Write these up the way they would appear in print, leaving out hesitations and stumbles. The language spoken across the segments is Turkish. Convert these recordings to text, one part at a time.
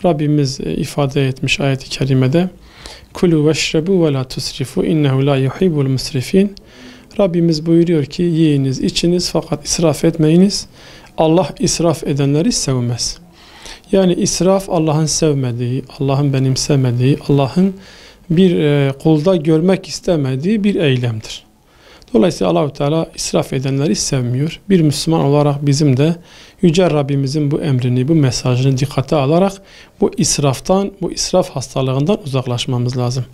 Rabbimiz ifade etmiş ayet-i kerimede. Kulu veşrebu ve la tusrifu innehu la yuhibbul musrifin. Rabbimiz buyuruyor ki yiyiniz, içiniz fakat israf etmeyiniz. Allah israf edenleri sevmez. Yani israf Allah'ın sevmediği, Allah'ın benimsemediği, Allah'ın bir kulda görmek istemediği bir eylemdir. Dolayısıyla Allah-u Teala israf edenleri sevmiyor. Bir Müslüman olarak bizim de Yüce Rabbimizin bu emrini, bu mesajını dikkate alarak bu israftan, bu israf hastalığından uzaklaşmamız lazım.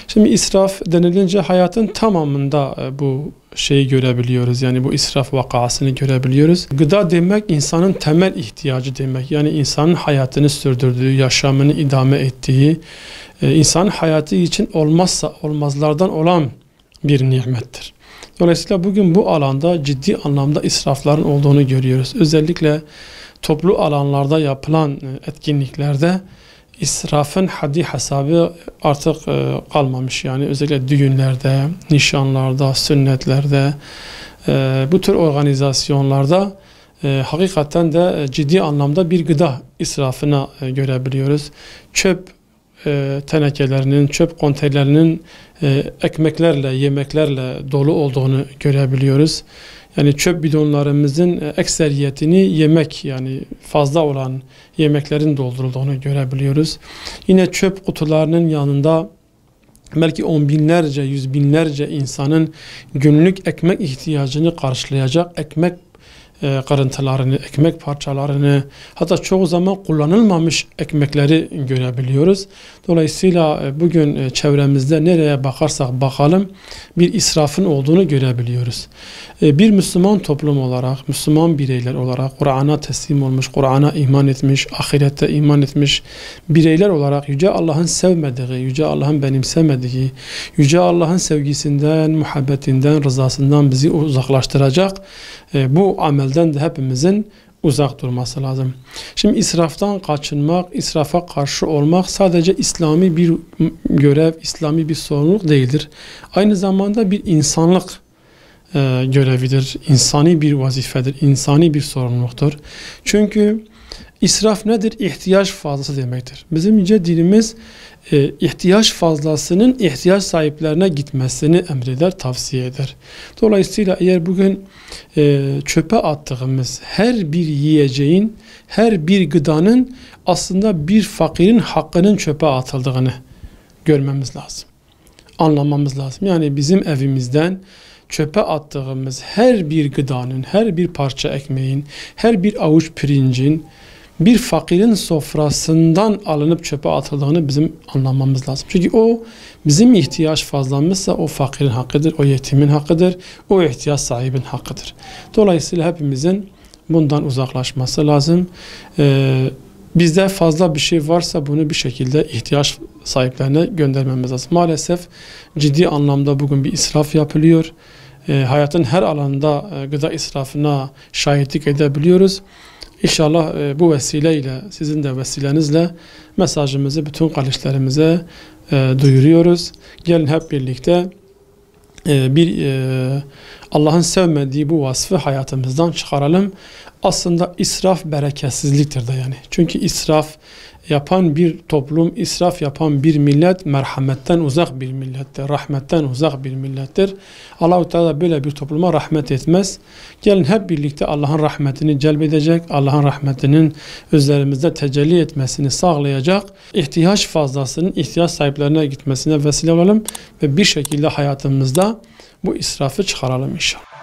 Şimdi israf denilince hayatın tamamında bu şeyi görebiliyoruz. Yani bu israf vakasını görebiliyoruz. Gıda demek insanın temel ihtiyacı demek. Yani insanın hayatını sürdürdüğü, yaşamını idame ettiği, insanın hayatı için olmazsa olmazlardan olan bir nimettir. Dolayısıyla bugün bu alanda ciddi anlamda israfların olduğunu görüyoruz. Özellikle toplu alanlarda yapılan etkinliklerde israfın haddi hesabı artık kalmamış. Yani özellikle düğünlerde, nişanlarda, sünnetlerde, bu tür organizasyonlarda hakikaten de ciddi anlamda bir gıda israfına görebiliyoruz. Çöp tenekelerinin, çöp konteynerlerinin ekmeklerle, yemeklerle dolu olduğunu görebiliyoruz. Yani çöp bidonlarımızın ekseriyetini yemek, yani fazla olan yemeklerin doldurulduğunu görebiliyoruz. Yine çöp kutularının yanında belki on binlerce, yüz binlerce insanın günlük ekmek ihtiyacını karşılayacak ekmek kırıntılarını, ekmek parçalarını, hatta çoğu zaman kullanılmamış ekmekleri görebiliyoruz. Dolayısıyla bugün çevremizde nereye bakarsak bakalım bir israfın olduğunu görebiliyoruz. Bir Müslüman toplum olarak, Müslüman bireyler olarak Kur'an'a teslim olmuş, Kur'an'a iman etmiş, ahirette iman etmiş bireyler olarak Yüce Allah'ın sevmediği, Yüce Allah'ın benimsemediği, Yüce Allah'ın sevgisinden, muhabbetinden, rızasından bizi uzaklaştıracak bu amelden de hepimizin uzak durması lazım. Şimdi israftan kaçınmak, israfa karşı olmak sadece İslami bir görev, İslami bir sorumluluk değildir. Aynı zamanda bir insanlık görevidir, insani bir vazifedir, insani bir sorumluluktur. Çünkü israf nedir? İhtiyaç fazlası demektir. Bizim yüce dinimiz ihtiyaç fazlasının ihtiyaç sahiplerine gitmesini emreder, tavsiye eder. Dolayısıyla eğer bugün çöpe attığımız her bir yiyeceğin, her bir gıdanın aslında bir fakirin hakkının çöpe atıldığını görmemiz lazım. Anlamamız lazım. Yani bizim evimizden çöpe attığımız her bir gıdanın, her bir parça ekmeğin, her bir avuç pirincin bir fakirin sofrasından alınıp çöpe atıldığını bizim anlamamız lazım. Çünkü o bizim ihtiyaç fazlamızsa o fakirin hakkıdır, o yetimin hakkıdır, o ihtiyaç sahibinin hakkıdır. Dolayısıyla hepimizin bundan uzaklaşması lazım. Bizde fazla bir şey varsa bunu bir şekilde ihtiyaç sahiplerine göndermemiz lazım. Maalesef ciddi anlamda bugün bir israf yapılıyor. Hayatın her alanında gıda israfına şahitlik edebiliyoruz. İnşallah bu vesileyle, sizin de vesilenizle mesajımızı bütün kardeşlerimize duyuruyoruz. Gelin hep birlikte Allah'ın sevmediği bu vasfı hayatımızdan çıkaralım. Aslında israf bereketsizliktir de yani. Çünkü israf yapan bir toplum, israf yapan bir millet merhametten uzak bir millettir, rahmetten uzak bir millettir. Allah-u Teala böyle bir topluma rahmet etmez. Gelin hep birlikte Allah'ın rahmetini celbedecek, Allah'ın rahmetinin üzerimizde tecelli etmesini sağlayacak, ihtiyaç fazlasının ihtiyaç sahiplerine gitmesine vesile olalım ve bir şekilde hayatımızda bu israfı çıkaralım inşallah.